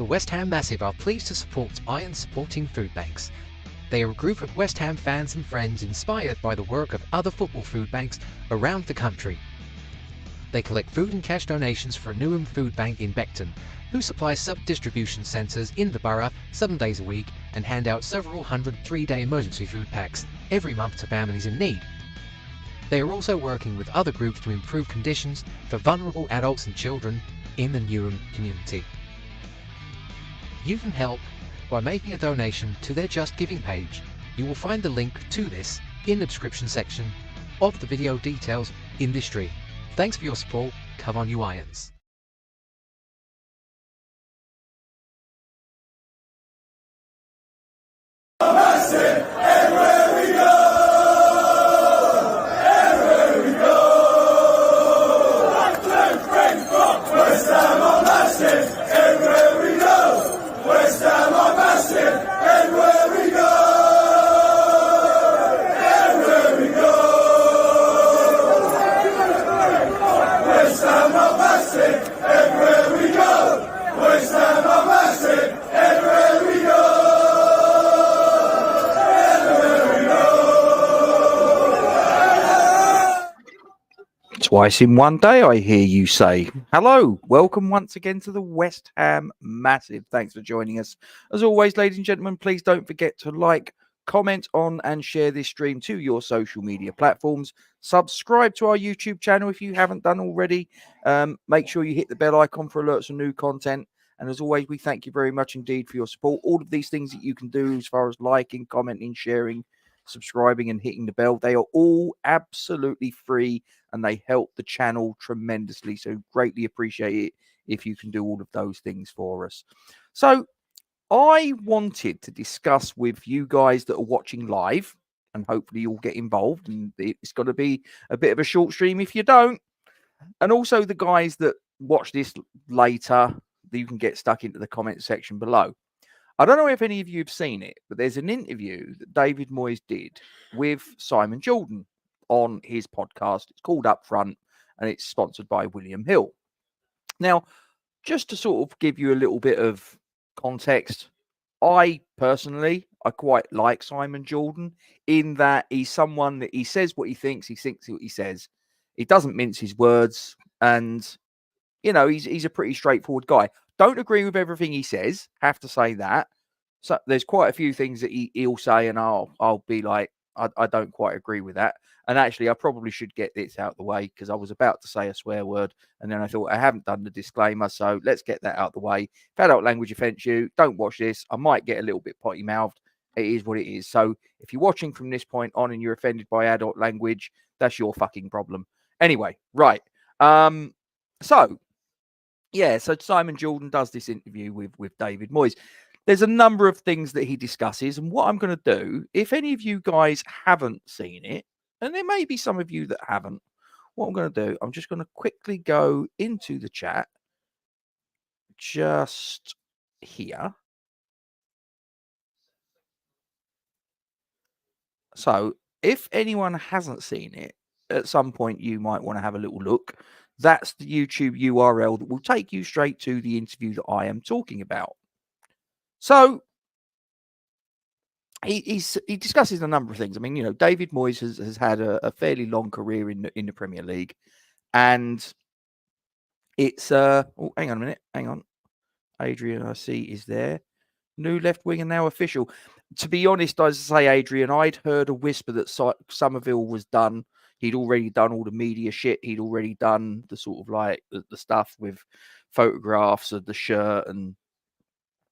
The West Ham Massive are pleased to support Iron Supporting Food Banks. They are a group of West Ham fans and friends inspired by the work of other football food banks around the country. They collect food and cash donations for a Newham Food Bank in Beckton, who supply sub-distribution centres in the borough 7 days a week and hand out several hundred 3-day emergency food packs every month to families in need. They are also working with other groups to improve conditions for vulnerable adults and children in the Newham community. You can help by making a donation to their Just Giving page. You will find the link to this in the description section of the video details in this stream. Thanks for your support. Come on, you Irons. Twice in one day, I hear you say. Hello, welcome once again to the West Ham Massive. Thanks for joining us. As always, ladies and gentlemen, please don't forget to like, comment on and share this stream to your social media platforms. Subscribe to our YouTube channel if you haven't done already. Make sure you hit the bell icon for alerts on new content. And as always, we thank you very much indeed for your support. All of these things that you can do as far as liking, commenting, sharing, subscribing and hitting the bell, they are all absolutely free and they help the channel tremendously. So greatly appreciate it if you can do all of those things for us. So I wanted to discuss with you guys that are watching live, and hopefully you'll get involved, and it's got to be a bit of a short stream if you don't. And also the guys that watch this later, you can get stuck into the comment section below. I don't know if any of you have seen it, but there's an interview that David Moyes did with Simon Jordan on his podcast. It's called Up Front, and it's sponsored by William Hill. Now, just to sort of give you a little bit of context, I personally quite like Simon Jordan in that he's someone that he says what he thinks what he says. He doesn't mince his words, and, you know, he's a pretty straightforward guy. Don't agree with everything he says, have to say that. So there's quite a few things that he'll say, and I'll be like, I don't quite agree with that. And actually, I probably should get this out of the way because I was about to say a swear word, and then I thought I haven't done the disclaimer, so let's get that out of the way. If adult language offends you, don't watch this. I might get a little bit potty-mouthed. It is what it is. So if you're watching from this point on and you're offended by adult language, that's your fucking problem. Anyway, right. So Simon Jordan does this interview with David Moyes. There's a number of things that he discusses, and what I'm going to do, if any of you guys haven't seen it, and there may be some of you that haven't, what I'm going to do, I'm just going to quickly go into the chat, just here. So if anyone hasn't seen it, at some point you might want to have a little look. That's the YouTube URL that will take you straight to the interview that I am talking about. So he discusses a number of things. I mean, you know, David Moyes has had a fairly long career in the Premier League, and it's oh, hang on a minute, hang on. Adrian, I see, is there. New left winger now official. To be honest, I say, Adrian, I'd heard a whisper that Somerville was done. He'd already done all the media shit. He'd already done the sort of like the stuff with photographs of the shirt and,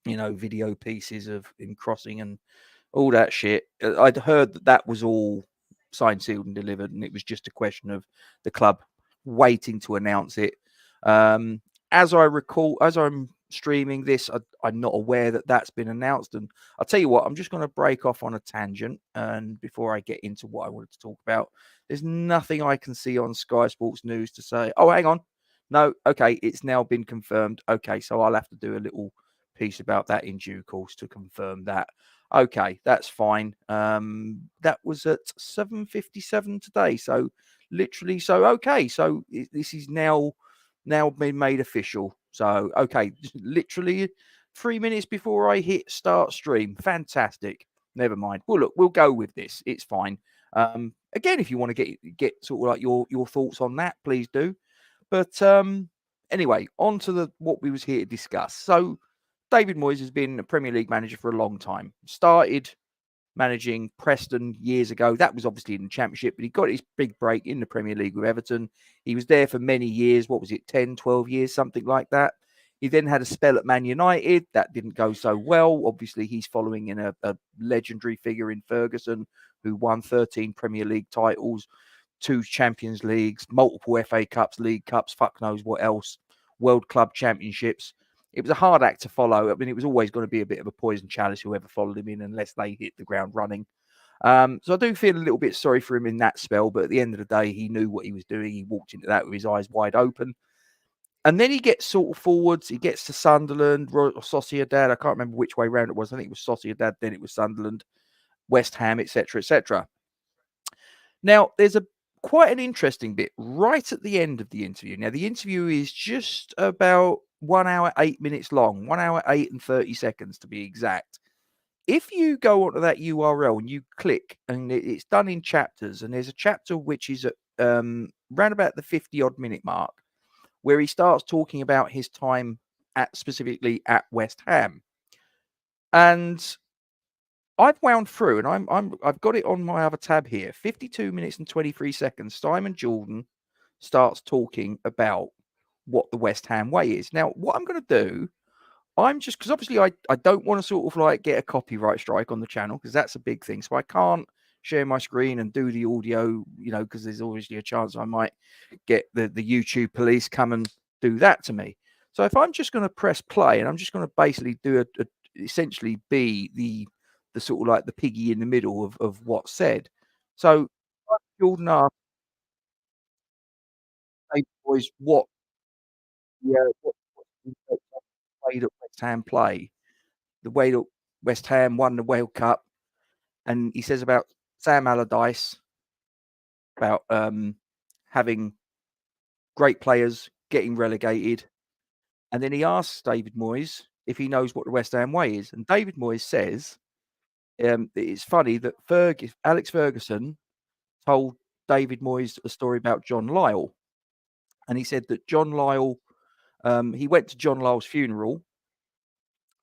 you know, video pieces of him crossing and all that shit. I'd heard that was all signed, sealed and delivered, and it was just a question of the club waiting to announce it. As I recall, as I'm streaming this, I'm not aware that that's been announced. And I'll tell you what, I'm just going to break off on a tangent. And before I get into what I wanted to talk about, there's nothing I can see on Sky Sports News to say, oh, hang on. No, okay, it's now been confirmed. Okay, so I'll have to do a little piece about that in due course to confirm that. Okay, that's fine. That was at 7:57 today. So literally, so okay, so this is now been made official. So okay, literally 3 minutes before I hit start stream. Fantastic. Never mind. Well, look, we'll go with this. It's fine. Again, if you want to get sort of like your thoughts on that, please do. But anyway, on to what we was here to discuss. So David Moyes has been a Premier League manager for a long time. Started managing Preston years ago. That was obviously in the Championship, but he got his big break in the Premier League with Everton. He was there for many years. What was it, 10, 12 years, something like that. He then had a spell at Man United. That didn't go so well. Obviously, he's following in a legendary figure in Ferguson, who won 13 Premier League titles, 2 Champions Leagues, multiple FA Cups, League Cups, fuck knows what else, World Club Championships. It was a hard act to follow. I mean, it was always going to be a bit of a poison chalice, whoever followed him in, unless they hit the ground running. So I do feel a little bit sorry for him in that spell, but at the end of the day, he knew what he was doing. He walked into that with his eyes wide open. And then he gets sort of forwards. He gets to Sunderland, Sociedad. I can't remember which way round it was. I think it was Sociedad, then it was Sunderland, West Ham, etc., etc. Now, there's quite an interesting bit right at the end of the interview. Now, the interview is just about 1 hour, 8 minutes long, 1 hour, 8 and 30 seconds to be exact. If you go onto that URL and you click, and it's done in chapters, and there's a chapter which is at round about the 50-odd minute mark, where he starts talking about his time specifically at West Ham. And I've wound through, and I've got it on my other tab here. 52 minutes and 23 seconds. Simon Jordan starts talking about what the West Ham way is. Now, what I'm going to do, because obviously I don't want to sort of like get a copyright strike on the channel, because that's a big thing. So I can't share my screen and do the audio, because there's obviously a chance I might get the YouTube police come and do that to me. So if I'm just going to press play, and I'm just going to basically do essentially be the sort of like the piggy in the middle of what's said. So Jordan asked, "Hey boys, what the way that West Ham play, the way that West Ham won the World Cup," and he says about Sam Allardyce, about having great players getting relegated, and then he asks David Moyes if he knows what the West Ham way is, and David Moyes says it's funny that Alex Ferguson told David Moyes a story about John Lyall, and he said that John Lyall, he went to John Lyall's funeral,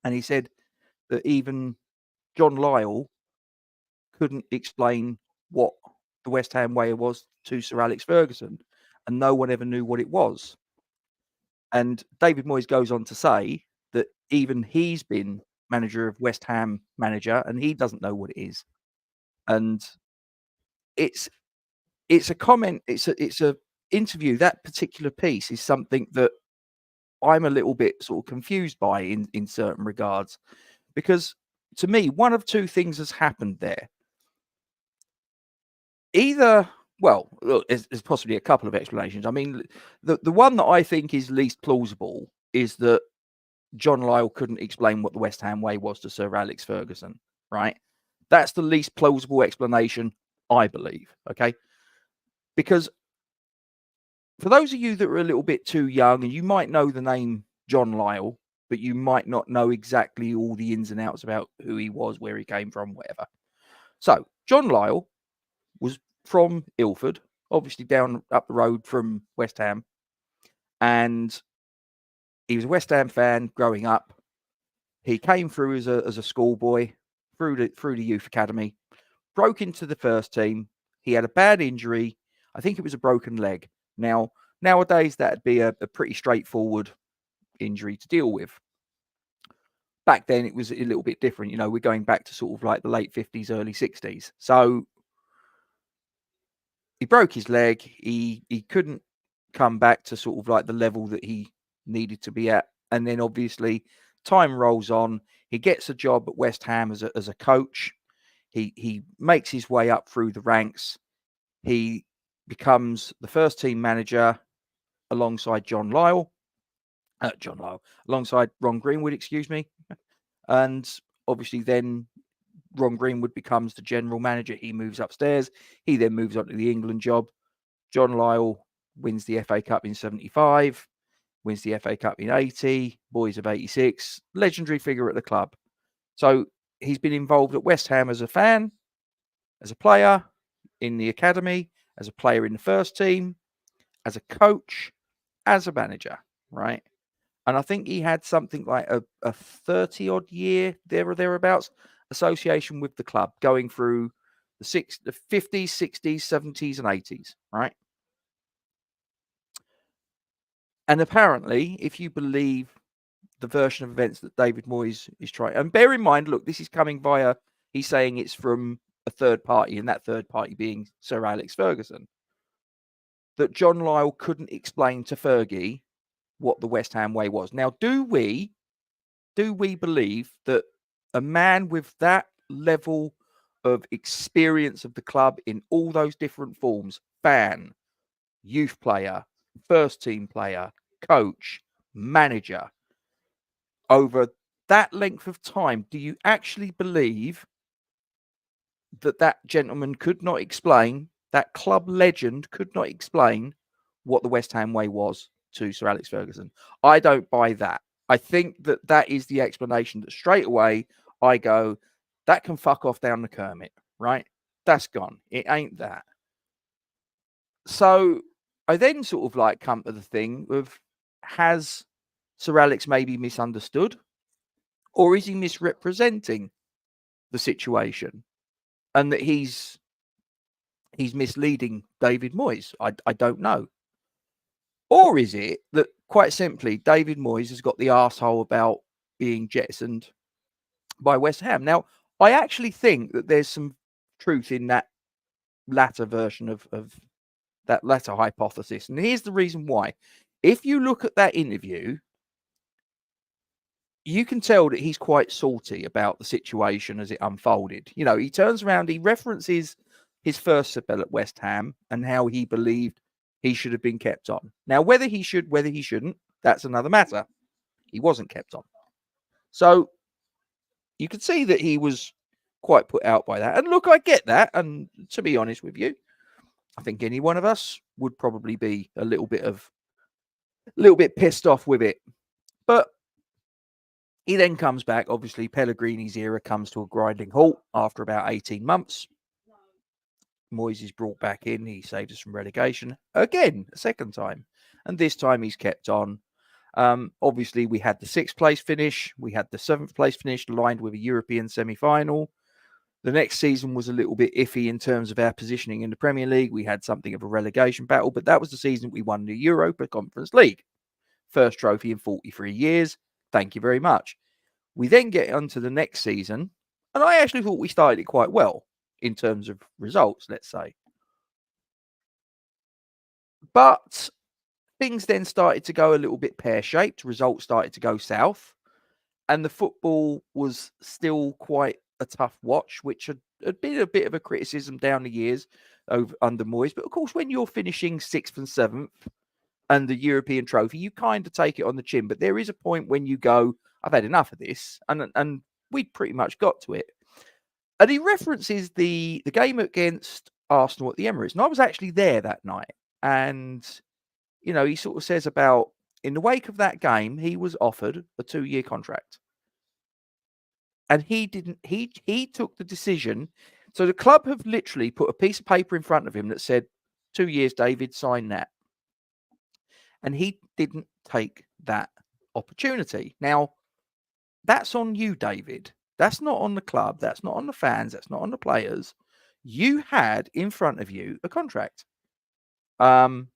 and he said that even John Lyall couldn't explain what the West Ham way was to Sir Alex Ferguson, and no one ever knew what it was. And David Moyes goes on to say that even he's been manager of West Ham manager, and he doesn't know what it is. And it's a comment, it's a interview. That particular piece is something that I'm a little bit sort of confused by in certain regards, because to me, one of two things has happened there. Either, well, there's possibly a couple of explanations. I mean, the one that I think is least plausible is that John Lyall couldn't explain what the West Ham way was to Sir Alex Ferguson, right? That's the least plausible explanation, I believe, okay? Because for those of you that are a little bit too young, and you might know the name John Lyall, but you might not know exactly all the ins and outs about who he was, where he came from, whatever. So, John Lyall was from Ilford, obviously down up the road from West Ham, and he was a West Ham fan growing up. He came through as a schoolboy through the youth academy, broke into the first team. He had a bad injury. I think it was a broken leg. Now, nowadays, that'd be a pretty straightforward injury to deal with. Back then, it was a little bit different. We're going back to sort of like the late 50s, early 60s. So he broke his leg. He couldn't come back to sort of like the level that he needed to be at. And then obviously time rolls on. He gets a job at West Ham as a coach. He makes his way up through the ranks. He becomes the first team manager alongside alongside Ron Greenwood, excuse me. And obviously then Ron Greenwood becomes the general manager. He moves upstairs. He then moves on to the England job. John Lyall wins the FA Cup in 75. wins the FA Cup in 80, Moyes of 86, legendary figure at the club. So he's been involved at West Ham as a fan, as a player, in the academy, as a player in the first team, as a coach, as a manager, right? And I think he had something like a 30-odd year, there or thereabouts, association with the club, going through the 50s, 60s, 70s, and 80s, right? And apparently, if you believe the version of events that David Moyes is trying, and bear in mind, look, this is coming via, he's saying it's from a third party, and that third party being Sir Alex Ferguson, that John Lyall couldn't explain to Fergie what the West Ham way was. Now, do we believe that a man with that level of experience of the club in all those different forms, fan, youth player, first team player, coach, manager, over that length of time, do you actually believe that that gentleman could not explain, that club legend could not explain what the West Ham way was to Sir Alex Ferguson? I don't buy that. I think that that is the explanation that straight away I go, that can fuck off down the Kermit, right? That's gone. It ain't that. So I then sort of like come to the thing of, has Sir Alex maybe misunderstood, or is he misrepresenting the situation, and that he's misleading David Moyes? I don't know. Or is it that quite simply David Moyes has got the arsehole about being jettisoned by West Ham? Now, I actually think that there's some truth in that latter version of that latter hypothesis. And here's the reason why. If you look at that interview, you can tell that he's quite salty about the situation as it unfolded. You know, he turns around, he references his first spell at West Ham and how he believed he should have been kept on. Now, whether he should, whether he shouldn't, that's another matter. He wasn't kept on. So you could see that he was quite put out by that. And look, I get that. And to be honest with you, I think any one of us would probably be a little bit pissed off with it. But he then comes back. Obviously, Pellegrini's era comes to a grinding halt after about 18 months. Moyes is brought back in. He saved us from relegation again, a second time. And this time he's kept on. Obviously, we had the 6th place finish. We had the 7th place finish aligned with a European semi-final. The next season was a little bit iffy in terms of our positioning in the Premier League. We had something of a relegation battle, but that was the season we won the Europa Conference League. First trophy in 43 years. Thank you very much. We then get onto the next season, and I actually thought we started it quite well in terms of results, let's say. But things then started to go a little bit pear-shaped. Results started to go south, and the football was still quite a tough watch, which had been a bit of a criticism down the years under Moyes. But of course, when you're finishing 6th and 7th and the European trophy, you kind of take it on the chin. But there is a point when you go, I've had enough of this, and we pretty much got to it. And he references the game against Arsenal at the Emirates. And I was actually there that night. And, you know, he sort of says about, in the wake of that game, he was offered a 2-year contract. And he didn't, he took the decision. So the club have literally put a piece of paper in front of him that said, 2 years, David, sign that. And he didn't take that opportunity. Now, that's on you, David. That's not on the club. That's not on the fans. That's not on the players. You had in front of you a contract. And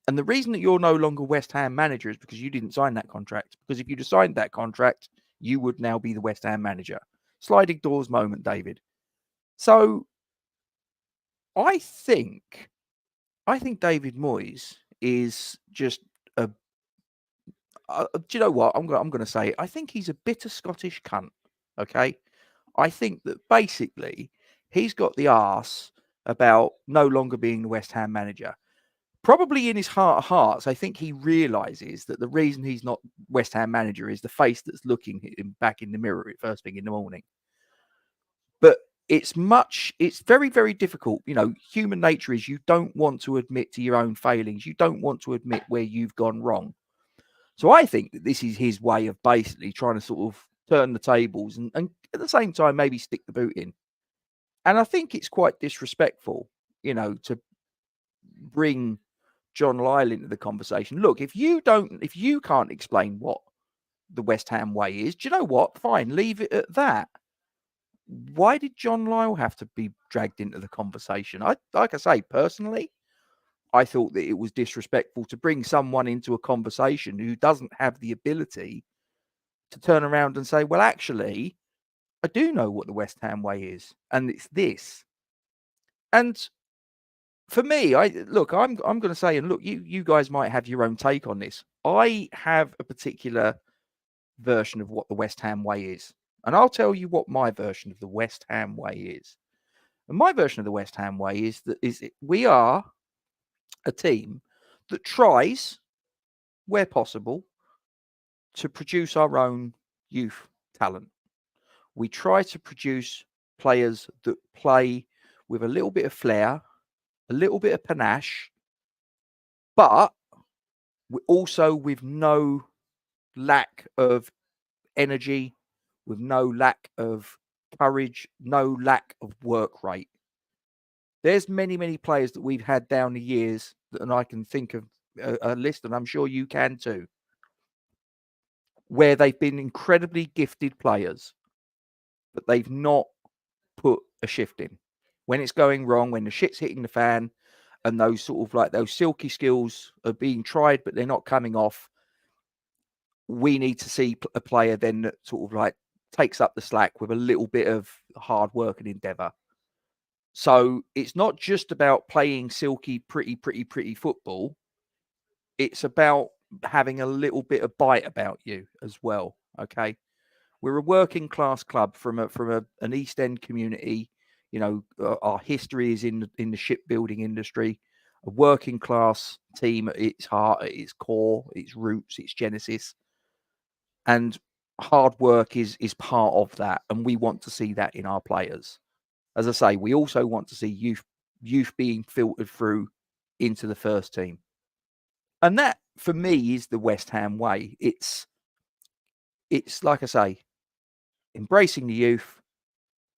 the reason that you're no longer West Ham manager is because you didn't sign that contract. Because if you'd have signed that contract, you would now be the West Ham manager. Sliding doors moment, David. So I think David Moyes is just a... do you know what? I'm going to say it. I think he's a bitter Scottish cunt. Okay? I think that basically he's got the arse about no longer being the West Ham manager. Probably in his heart of hearts, I think he realizes that the reason he's not West Ham manager is the face that's looking him back in the mirror at first thing in the morning. But it's very, very difficult. You know, human nature is you don't want to admit to your own failings. You don't want to admit where you've gone wrong. So I think that this is his way of basically trying to sort of turn the tables and at the same time maybe stick the boot in. And I think it's quite disrespectful, to bring John Lyle into the conversation. Look, if you can't explain what the West Ham way is, do you know what? Fine, leave it at that. Why did John Lyle have to be dragged into the conversation? Like I say, personally, I thought that it was disrespectful to bring someone into a conversation who doesn't have the ability to turn around and say, well, actually, I do know what the West Ham way is, and it's this. And for me, I'm going to say, and look, you guys might have your own take on this. I have a particular version of what the West Ham way is, and I'll tell you what my version of the West Ham way is. And my version of the West Ham way is that we are a team that tries, where possible, to produce our own youth talent. We try to produce players that play with a little bit of flair, a little bit of panache, but also with no lack of energy, with no lack of courage, no lack of work rate. There's many, many players that we've had down the years, and I can think of a list, and I'm sure you can too, where they've been incredibly gifted players, but they've not put a shift in. When it's going wrong, when the shit's hitting the fan, and those sort of like those silky skills are being tried, but they're not coming off, we need to see a player then that sort of like takes up the slack with a little bit of hard work and endeavour. So it's not just about playing silky, pretty football. It's about having a little bit of bite about you as well. Okay, we're a working class club from an East End community. Our history is in the shipbuilding industry. A working class team at its heart, at its core, its roots, its genesis, and hard work is part of that, and we want to see that in our players. As I say, we also want to see youth being filtered through into the first team. And that, for me, is the West Ham way. It's like I say, embracing the youth,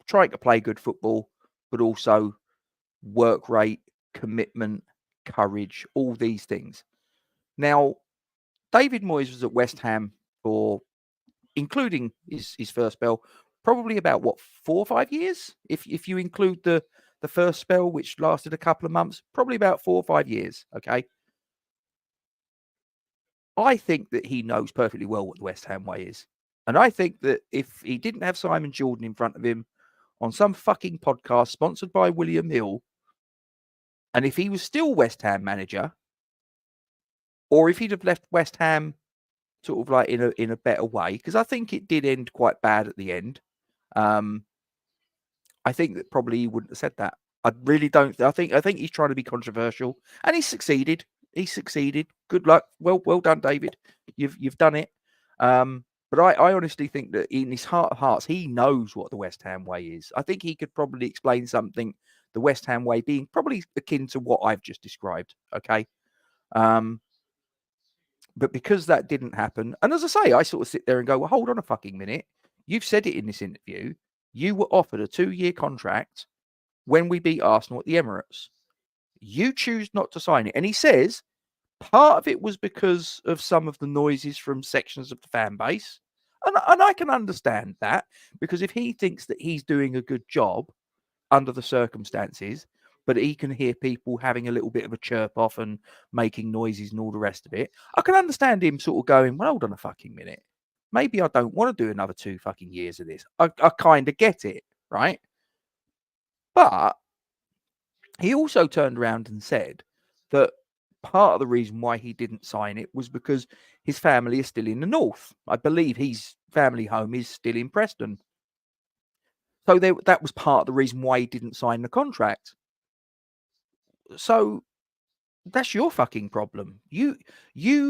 trying to play good football, but also work rate, commitment, courage, all these things. Now, David Moyes was at West Ham for, including his first spell, probably about 4 or 5 years. If you include the first spell, which lasted a couple of months, probably about 4 or 5 years. Okay. I think that he knows perfectly well what the West Ham way is. And I think that if he didn't have Simon Jordan in front of him on some fucking podcast sponsored by William Hill, and if he was still West Ham manager, or if he'd have left West Ham sort of like in a better way, because I think it did end quite bad at the end. I think that probably he wouldn't have said that. I really don't. I think he's trying to be controversial, and he's succeeded. He's succeeded. Good luck. Well done, David. You've done it. But I honestly think that in his heart of hearts, he knows what the West Ham way is. I think he could probably explain something, the West Ham way being probably akin to what I've just described. Okay. But because that didn't happen, and as I say, I sort of sit there and go, well, hold on a fucking minute. You've said it in this interview. You were offered a 2-year contract when we beat Arsenal at the Emirates. You choose not to sign it. And he says part of it was because of some of the noises from sections of the fan base. And I can understand that, because if he thinks that he's doing a good job under the circumstances, but he can hear people having a little bit of a chirp off and making noises and all the rest of it, I can understand him sort of going, well, hold on a fucking minute. Maybe I don't want to do another 2 fucking years of this. I kind of get it, right? But he also turned around and said that part of the reason why he didn't sign it was because his family is still in the north. I believe his family home is still in Preston. So that was part of the reason why he didn't sign the contract. So that's your fucking problem. You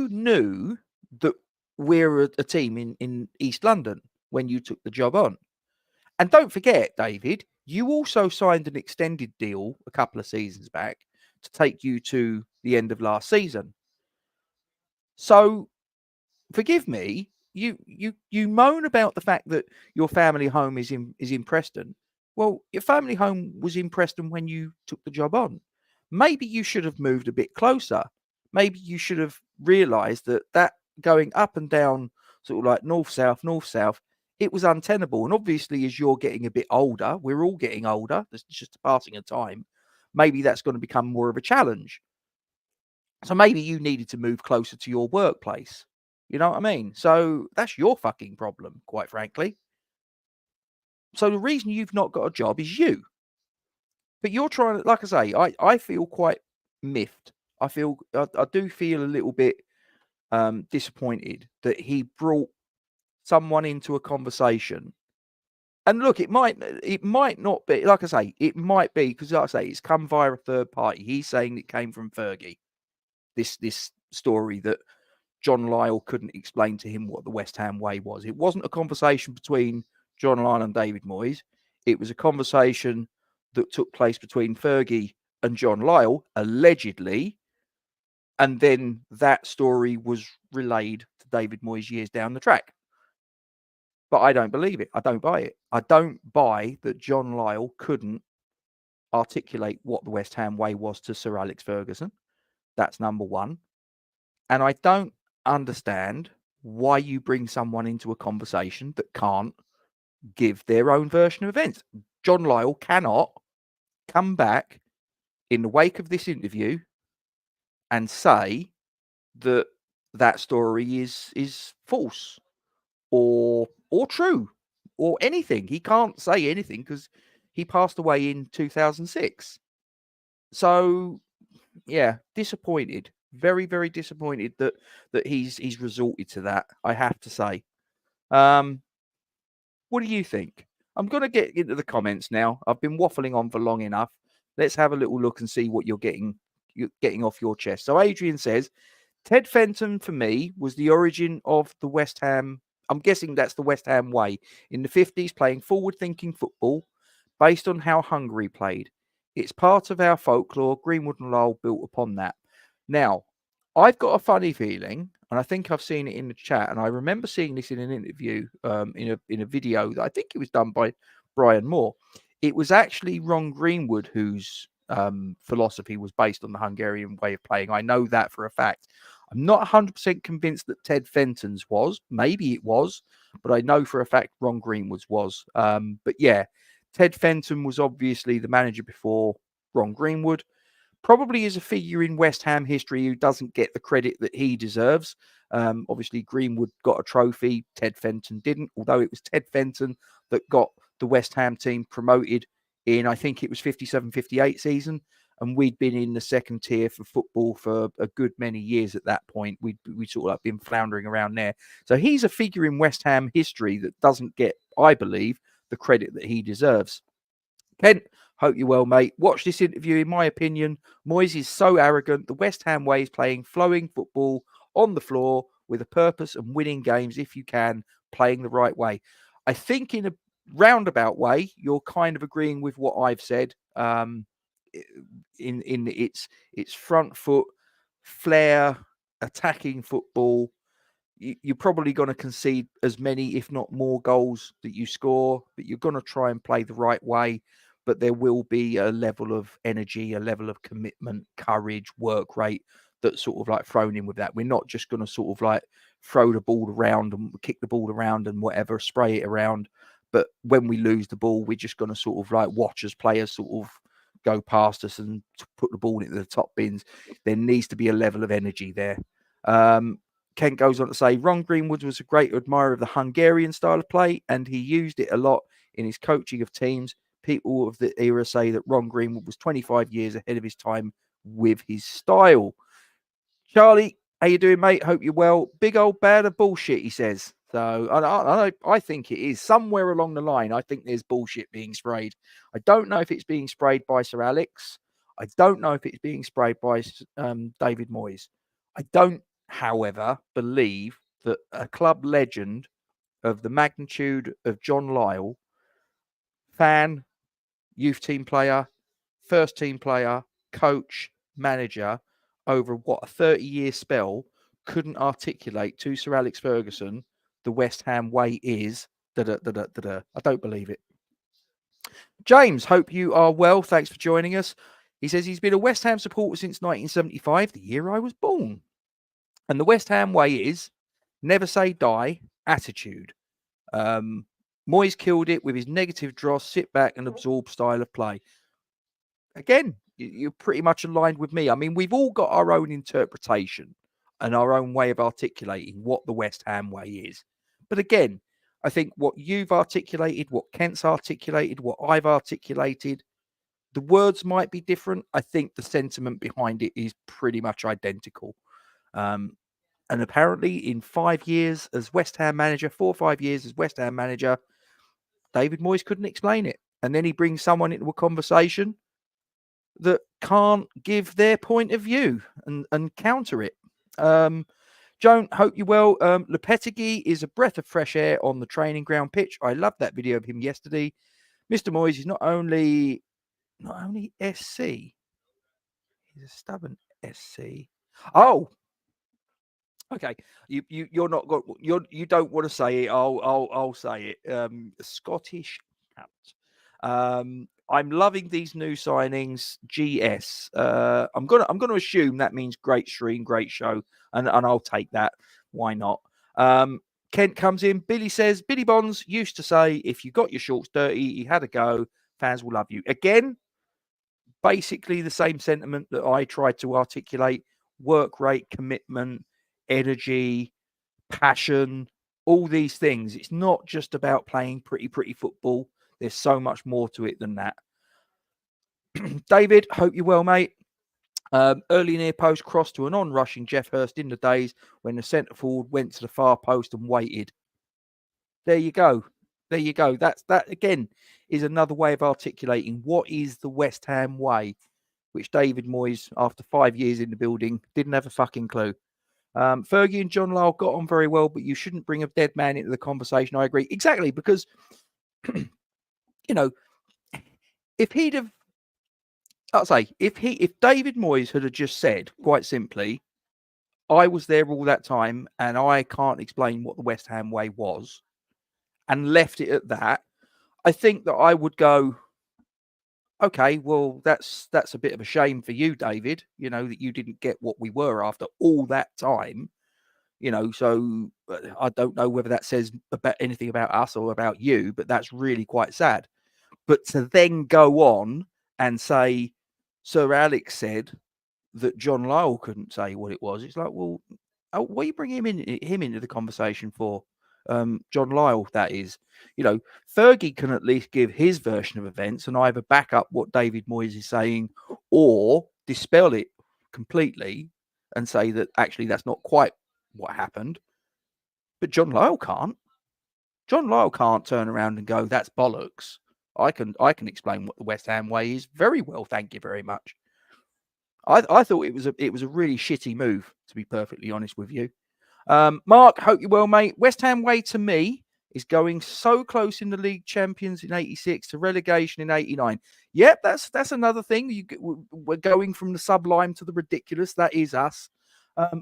knew that we're a team in East London when you took the job on. And don't forget, David, you also signed an extended deal a couple of seasons back to take you to the end of last season. So forgive me, you moan about the fact that your family home is in Preston. Well, your family home was in Preston when you took the job on. Maybe you should have moved a bit closer. Maybe you should have realised that going up and down, sort of like north south, it was untenable. And obviously, as you're getting a bit older, we're all getting older. It's just a passing of time. Maybe that's going to become more of a challenge. So maybe you needed to move closer to your workplace. You know what I mean? So that's your fucking problem, quite frankly. So the reason you've not got a job is you. But you're trying to, like I say, I feel quite miffed. I do feel a little bit disappointed that he brought someone into a conversation. And look, it might not be, like I say, it might be because, like I say, it's come via a third party. He's saying it came from Fergie. This story that John Lyall couldn't explain to him what the West Ham way was. It wasn't a conversation between John Lyall and David Moyes. It was a conversation that took place between Fergie and John Lyall, allegedly. And then that story was relayed to David Moyes years down the track. But I don't believe it. I don't buy it. I don't buy that John Lyall couldn't articulate what the West Ham way was to Sir Alex Ferguson. That's number one. And I don't understand why you bring someone into a conversation that can't give their own version of events. John Lyall cannot come back in the wake of this interview and say that that story is false or true or anything. He can't say anything because he passed away in 2006. So yeah, disappointed. Very, very disappointed that he's resorted to that, I have to say. What do you think? I'm going to get into the comments now. I've been waffling on for long enough. Let's have a little look and see what you're getting off your chest. So Adrian says, Ted Fenton for me was the origin of the West Ham. I'm guessing that's the West Ham way in the 50s, playing forward-thinking football based on how Hungary played. It's part of our folklore. Greenwood and Lyle built upon that. Now, I've got a funny feeling, and I think I've seen it in the chat, and I remember seeing this in an interview, in a video that I think it was done by Brian Moore. It was actually Ron Greenwood whose philosophy was based on the Hungarian way of playing. I know that for a fact. I'm not 100% convinced that Ted Fenton's was. Maybe it was, but I know for a fact Ron Greenwood's was. But yeah, Ted Fenton was obviously the manager before Ron Greenwood. Probably is a figure in West Ham history who doesn't get the credit that he deserves. Obviously, Greenwood got a trophy. Ted Fenton didn't, although it was Ted Fenton that got the West Ham team promoted in, I think it was 57-58 season. And we'd been in the second tier for football for a good many years at that point. We sort of like been floundering around there. So he's a figure in West Ham history that doesn't get, I believe, the credit that he deserves. Kent, hope you're well, mate. Watch this interview. In my opinion, Moyes is so arrogant. The West Ham way is playing flowing football on the floor with a purpose and winning games, if you can, playing the right way. I think in a roundabout way, you're kind of agreeing with what I've said. In its front foot, flair, attacking football. You're probably going to concede as many, if not more, goals that you score, but you're going to try and play the right way. But there will be a level of energy, a level of commitment, courage, work rate that's sort of like thrown in with that. We're not just going to sort of like throw the ball around and kick the ball around and whatever, spray it around. But when we lose the ball, we're just going to sort of like watch as players sort of go past us and put the ball into the top bins. There needs to be a level of energy there. Kent goes on to say, Ron Greenwood was a great admirer of the Hungarian style of play, and he used it a lot in his coaching of teams. People of the era say that Ron Greenwood was 25 years ahead of his time with his style. Charlie, how you doing, mate? Hope you're well. Big old bag of bullshit, he says. So I think it is. Somewhere along the line, I think there's bullshit being sprayed. I don't know if it's being sprayed by Sir Alex. I don't know if it's being sprayed by David Moyes. I don't, however, believe that a club legend of the magnitude of John Lyall, fan, youth team player, first team player, coach, manager, over what a 30-year spell, couldn't articulate to Sir Alex Ferguson the West Ham way is I don't believe it. James, hope you are well. Thanks for joining us. He says he's been a West Ham supporter since 1975, the year I was born. And the West Ham way is never say die attitude. Moyes killed it with his negative dross, sit back and absorb style of play. Again, you're pretty much aligned with me. I mean, we've all got our own interpretation and our own way of articulating what the West Ham way is. But again, I think what you've articulated, what Kent's articulated, what I've articulated, the words might be different. I think the sentiment behind it is pretty much identical. And apparently in 5 years as West Ham manager, 4 or 5 years as West Ham manager, David Moyes couldn't explain it. And then he brings someone into a conversation that can't give their point of view and counter it. Joan, hope you're well. Lopetegui is a breath of fresh air on the training ground pitch. I loved that video of him yesterday. Mr. Moyes is not only SC, he's a stubborn SC. Oh, okay. You're not got you don't want to say it. I'll say it. Scottish Count. I'm loving these new signings. GS. I'm gonna assume that means great stream, great show, and I'll take that. Why not? Kent comes in. Billy says Billy Bonds used to say, if you got your shorts dirty, you had a go. Fans will love you. Again, basically the same sentiment that I tried to articulate: work rate, commitment, energy, passion, all these things. It's not just about playing pretty football. There's so much more to it than that. David, hope you're well, mate. Early near post cross to an on-rushing Jeff Hurst in the days when the centre forward went to the far post and waited. There you go. There you go. That again is another way of articulating what is the West Ham way, which David Moyes, after 5 years in the building, didn't have a fucking clue. Fergie and John Lyall got on very well, but you shouldn't bring a dead man into the conversation. I agree. Exactly, because, you know, if he'd have, I'll say, if David Moyes had just said, quite simply, I was there all that time and I can't explain what the West Ham way was, and left it at that, I think that I would go, okay, well, that's a bit of a shame for you, David, you know, that you didn't get what we were after all that time. You know, so I don't know whether that says about anything about us or about you, but that's really quite sad. But to then go on and say, Sir Alex said that John Lyall couldn't say what it was. It's like, well, what are you bringing him into the conversation for? John Lyall, that is. You know, Fergie can at least give his version of events and either back up what David Moyes is saying or dispel it completely and say that actually that's not quite what happened. But John Lyall can't. John Lyall can't turn around and go, that's bollocks. I can explain what the West Ham way is very well, thank you very much. I thought it was a really shitty move, to be perfectly honest with you. Mark, hope you're well, mate. West Ham way to me is going so close in the league champions in 86 to relegation in 89. Yep, that's another thing. We're going from the sublime to the ridiculous. That is us.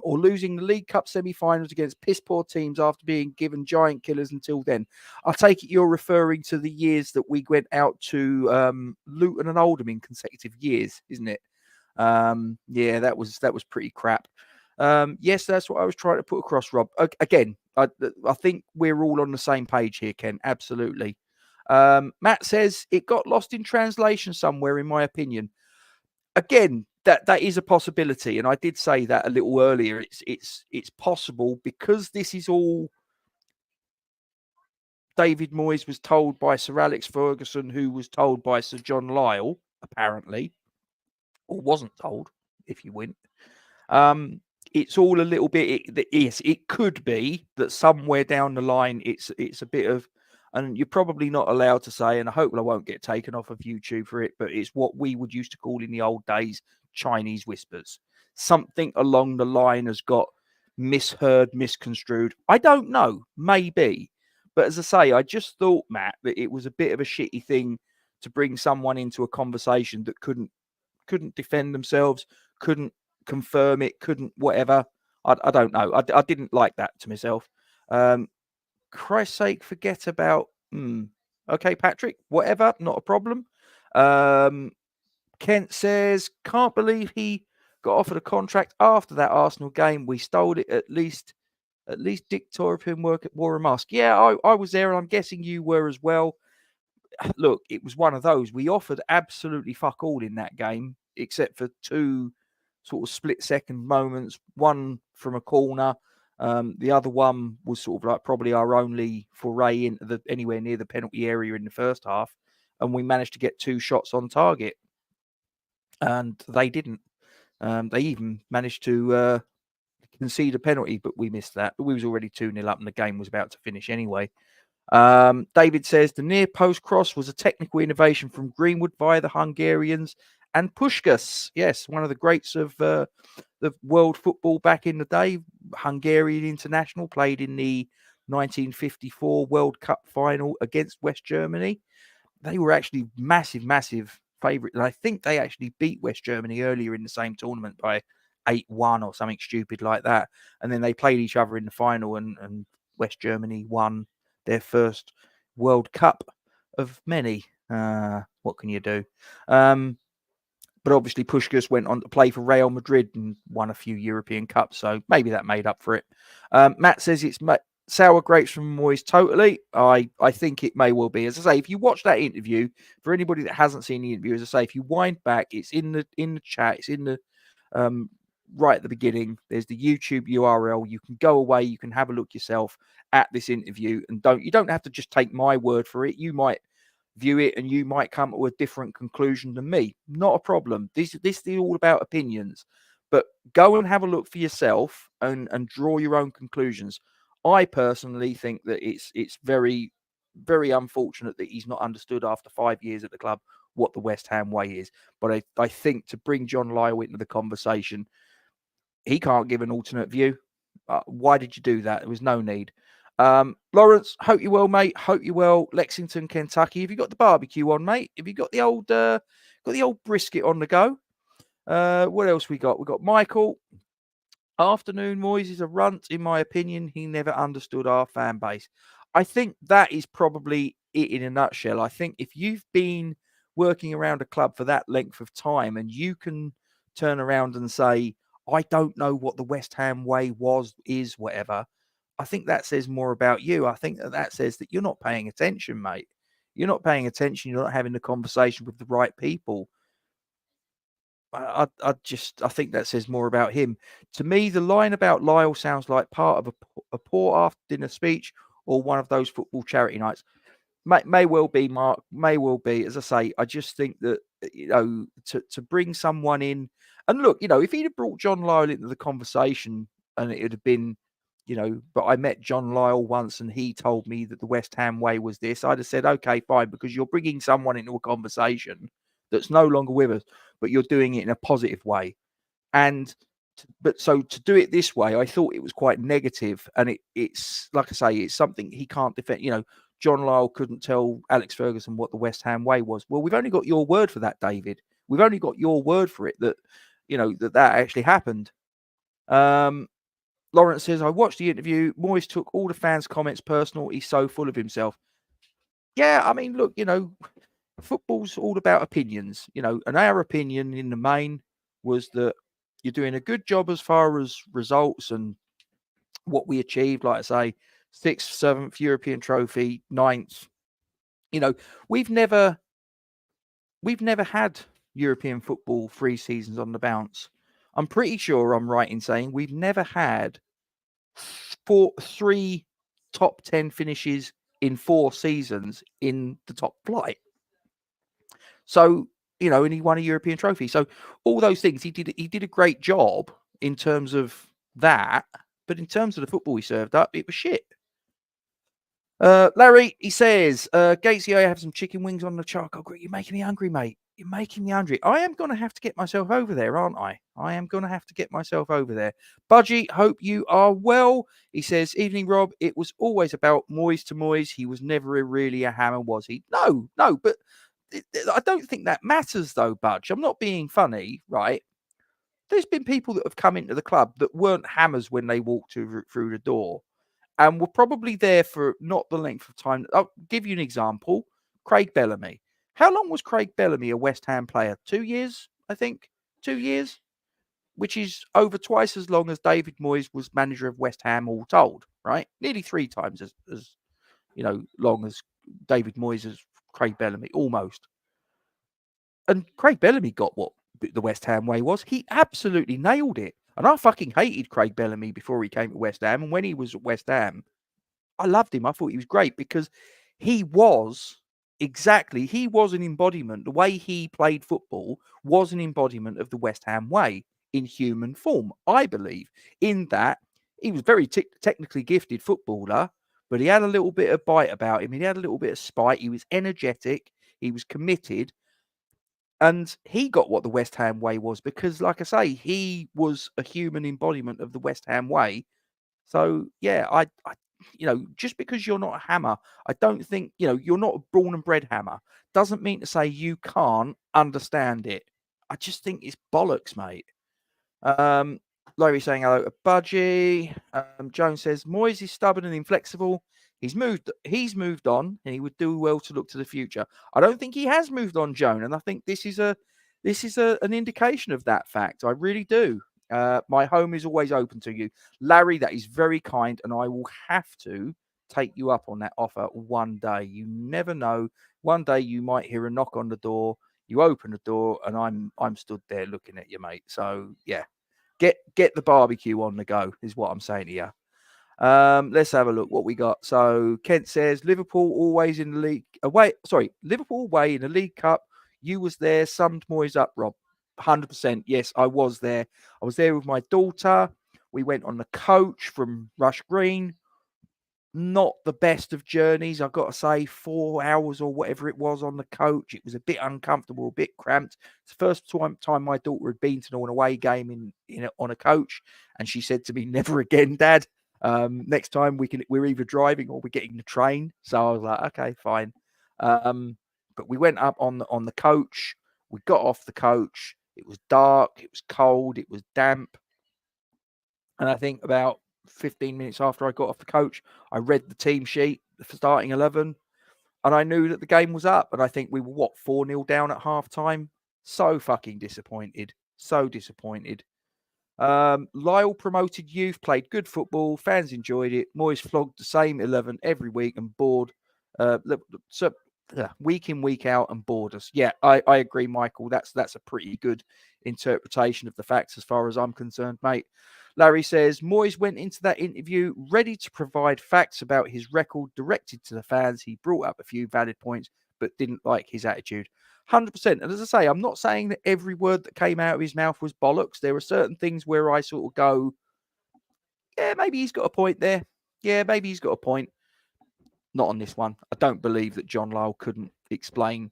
Or losing the League Cup semi-finals against piss-poor teams after being given giant killers until then. I take it you're referring to the years that we went out to Luton and Oldham in consecutive years, isn't it? Yeah, that was pretty crap. Yes, that's what I was trying to put across, Rob. Again, I think we're all on the same page here, Ken. Absolutely. Matt says it got lost in translation somewhere, in my opinion. Again, that is a possibility, and I did say that a little earlier. It's possible because this is all David Moyes was told by Sir Alex Ferguson, who was told by Sir John Lyall, apparently, or wasn't told, if you win. It's all a little bit. Yes, it could be that somewhere down the line, it's a bit of, and you're probably not allowed to say, and I hope I won't get taken off of YouTube for it, but it's what we would used to call in the old days Chinese whispers. Something along the line has got misheard, misconstrued. I don't know, maybe. But as I say, I just thought, Matt, that it was a bit of a shitty thing to bring someone into a conversation that couldn't defend themselves, couldn't confirm it, couldn't whatever. I don't know. I didn't like that to myself. Christ's sake, forget about. Okay, Patrick, whatever, not a problem. Kent says, can't believe he got offered a contract after that Arsenal game. We stole it. At least Dick Torpin wore a mask. Yeah, I was there, and I'm guessing you were as well. Look, it was one of those. We offered absolutely fuck all in that game, except for two sort of split-second moments. One from a corner. The other one was sort of like probably our only foray into anywhere near the penalty area in the first half, and we managed to get 2 shots on target, and they didn't. They even managed to concede a penalty, but we missed that. But we was already 2-0 up, and the game was about to finish anyway. David says the near post cross was a technical innovation from Greenwood via the Hungarians and Puskás. Yes, one of the greats of the world football back in the day. Hungarian international, played in the 1954 World Cup final against West Germany. They were actually massive favourite. And I think they actually beat West Germany earlier in the same tournament by 8-1 or something stupid like that. And then they played each other in the final, and West Germany won their first World Cup of many. What can you do? But obviously Puskás went on to play for Real Madrid and won a few European Cups, so maybe that made up for it. Matt says it's sour grapes from Moyes. Totally. I think it may well be. As I say, if you watch that interview, for anybody that hasn't seen the interview, as I say, if you wind back, it's in the chat, it's in the right at the beginning. There's the YouTube URL. You can go away, you can have a look yourself at this interview, and you don't have to just take my word for it. You might view it and you might come to a different conclusion than me. Not a problem. This is all about opinions. But go and have a look for yourself and draw your own conclusions. I personally think that it's very, very unfortunate that he's not understood after 5 years at the club what the West Ham way is. But I think to bring John Lyall into the conversation, he can't give an alternate view. Why did you do that? There was no need. Lawrence, hope you're well, mate. Hope you're well. Lexington, Kentucky. Have you got the barbecue on, mate? Have you got the old brisket on the go? What else we got? We got Michael. Afternoon, Moyes is a runt. In my opinion, he never understood our fan base. I think that is probably it in a nutshell. I think if you've been working around a club for that length of time and you can turn around and say, I don't know what the West Ham way is, whatever, I think that says more about you. I think that says that you're not paying attention, mate. You're not paying attention. You're not having the conversation with the right people. I think that says more about him. To me, the line about Lyall sounds like part of a poor after-dinner speech or one of those football charity nights. May well be, Mark. May well be. As I say, I just think that, to bring someone in, and look, if he'd have brought John Lyall into the conversation and it would have been, but I met John Lyall once and he told me that the West Ham way was this, I'd have said, okay, fine, because you're bringing someone into a conversation that's no longer with us, but you're doing it in a positive way. So to do it this way, I thought it was quite negative. And it's like I say, it's something he can't defend. John Lyall couldn't tell Alex Ferguson what the West Ham way was. Well, we've only got your word for that, David. We've only got your word for it that actually happened. Lawrence says, I watched the interview. Moyes took all the fans' comments personal. He's so full of himself. Yeah, I mean, look, football's all about opinions, and our opinion in the main was that you're doing a good job as far as results and what we achieved. Like I say, 6th, 7th European trophy, 9th. We've never had European football 3 seasons on the bounce. I'm pretty sure I'm right in saying we've never had 3 top 10 finishes in 4 seasons in the top flight. So, and he won a European trophy. So all those things, he did a great job in terms of that. But in terms of the football he served up, it was shit. Larry, he says, Gatesy, I have some chicken wings on the charcoal grill. You're making me hungry, mate. You're making me hungry. I am going to have to get myself over there, aren't I? I am going to have to get myself over there. Budgie, hope you are well. He says, evening, Rob. It was always about Moyes to Moyes. He was never really a hammer, was he? No, but I don't think that matters, though, Budge. I'm not being funny, right? there's been people that have come into the club that weren't hammers when they walked through the door and were probably there for not the length of time. I'll give you an example. Craig Bellamy. How long was Craig Bellamy a West Ham player? 2 years, I think. 2 years, which is over twice as long as David Moyes was manager of West Ham all told, right? Nearly 3 times as long as David Moyes as Craig Bellamy, almost. And Craig Bellamy got what the West Ham way was. He absolutely nailed it. And I fucking hated Craig Bellamy before he came to West Ham. And when he was at West Ham, I loved him. I thought he was great because he was an embodiment. The way he played football was an embodiment of the West Ham way in human form, I believe, in that he was very technically gifted footballer, but he had a little bit of bite about him. He had a little bit of spite. He was energetic. He was committed. And he got what the West Ham way was because, like I say, he was a human embodiment of the West Ham way. So, yeah, I just because you're not a hammer, I don't think, you're not a born and bred hammer, doesn't mean to say you can't understand it. I just think it's bollocks, mate. Larry saying hello to Budgie. Jones says Moyes is stubborn and inflexible. He's moved on, and he would do well to look to the future. I don't think he has moved on, Joan, and I think this is an indication of that fact. I really do. My home is always open to you, Larry. That is very kind, and I will have to take you up on that offer one day. You never know. One day you might hear a knock on the door. You open the door, and I'm stood there looking at you, mate. So yeah, get the barbecue on the go is what I'm saying to you. Let's have a look what we got. So Kent says Liverpool always in the league away. Sorry, Liverpool away in the League Cup. You was there, summed Moyes up, Rob. 100%. Yes, I was there. I was there with my daughter. We went on the coach from Rush Green. Not the best of journeys, I've got to say. 4 hours or whatever it was on the coach. It was a bit uncomfortable, a bit cramped. It's the first time my daughter had been to an away game on a coach, and she said to me, "Never again, Dad. Next time we're either driving or we're getting the train." So I was like, "Okay, fine." But we went up on the coach. We got off the coach. It was dark. It was cold. It was damp. And I think about 15 minutes after I got off the coach, I read the team sheet for starting 11, and I knew that the game was up. And I think we were 4-0 down at half time. So fucking disappointed. So disappointed. Lyle promoted youth, played good football, fans enjoyed it. Moyes flogged the same 11 every week and bored. Week in, week out, and bored us. Yeah, I agree, Michael. That's a pretty good interpretation of the facts as far as I'm concerned, mate. Larry says Moyes went into that interview ready to provide facts about his record directed to the fans. He brought up a few valid points, but didn't like his attitude. 100%. And as I say, I'm not saying that every word that came out of his mouth was bollocks. There are certain things where I sort of go, yeah, maybe he's got a point there. Yeah, maybe he's got a point. Not on this one. I don't believe that John Lyle couldn't explain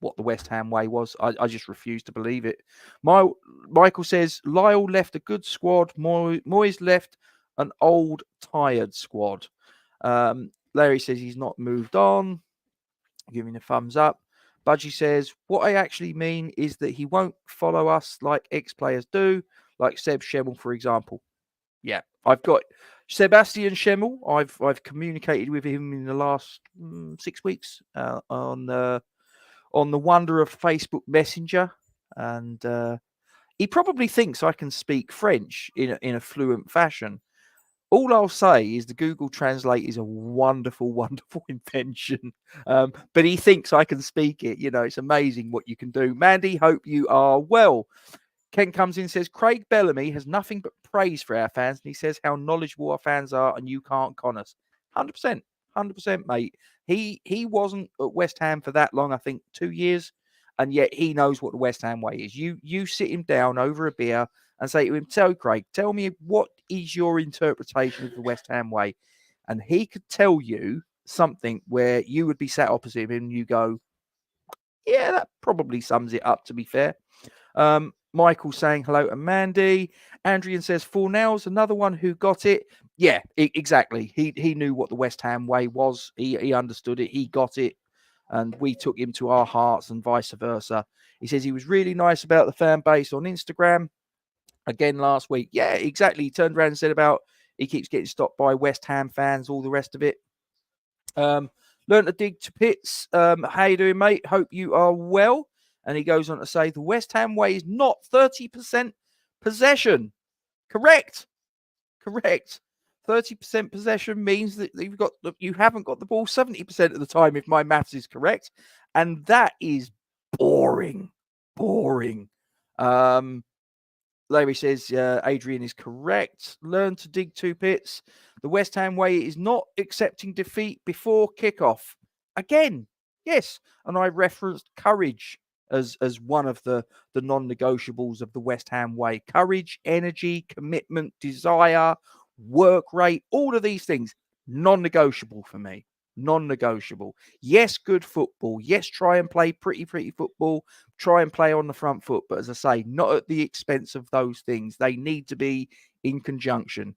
what the West Ham way was. I just refuse to believe it. Michael says Lyle left a good squad. Moyes left an old, tired squad. Larry says he's not moved on. Giving a thumbs up. Budgie says, what I actually mean is that he won't follow us like ex-players do, like Seb Schemmel, for example. Yeah, I've got Sebastian Schemmel. I've communicated with him in the last 6 weeks on the wonder of Facebook Messenger, and he probably thinks I can speak French in a fluent fashion. All I'll say is the Google Translate is a wonderful, wonderful invention. But he thinks I can speak it. It's amazing what you can do. Mandy, hope you are well. Ken comes in and says, Craig Bellamy has nothing but praise for our fans. And he says how knowledgeable our fans are and you can't con us. 100%. 100%, mate. He wasn't at West Ham for that long, I think 2 years. And yet he knows what the West Ham way is. You sit him down over a beer and say to him, Craig, tell me what is your interpretation of the West Ham way? And he could tell you something where you would be sat opposite him and you go, yeah, that probably sums it up, to be fair. Michael saying hello to Mandy. Andrian says, Fornell's another one who got it. Yeah, exactly. He knew what the West Ham way was. He understood it. He got it. And we took him to our hearts and vice versa. He says he was really nice about the fan base on Instagram. again last week. Yeah, exactly. He turned around and said about he keeps getting stopped by West Ham fans, all the rest of it. Learn to dig to pits. How you doing, mate? Hope you are well. And he goes on to say the West Ham way is not 30% possession. Correct. 30% possession means that you haven't got the ball 70% of the time, if my maths is correct, and that is boring. Larry says Adrian is correct. Learn to dig two pits. The West Ham way is not accepting defeat before kickoff. Again, yes, and I referenced courage as one of the non-negotiables of the West Ham way. Courage, energy, commitment, desire, work rate, all of these things, non-negotiable for me. Non-negotiable. Yes, good football. Yes, try and play pretty football. Try and play on the front foot. But as I say, not at the expense of those things. They need to be in conjunction.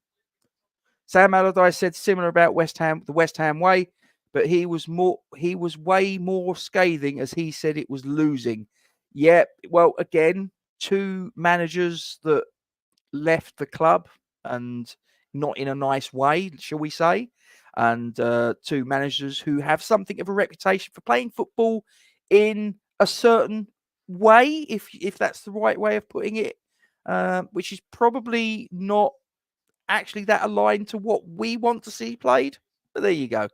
Sam Allardyce said similar about the West Ham way, but he was way more scathing as he said it was losing. Yeah, well, again, two managers that left the club and not in a nice way, shall we say, and two managers who have something of a reputation for playing football in a certain way, if that's the right way of putting it, which is probably not actually that aligned to what we want to see played. But there you go.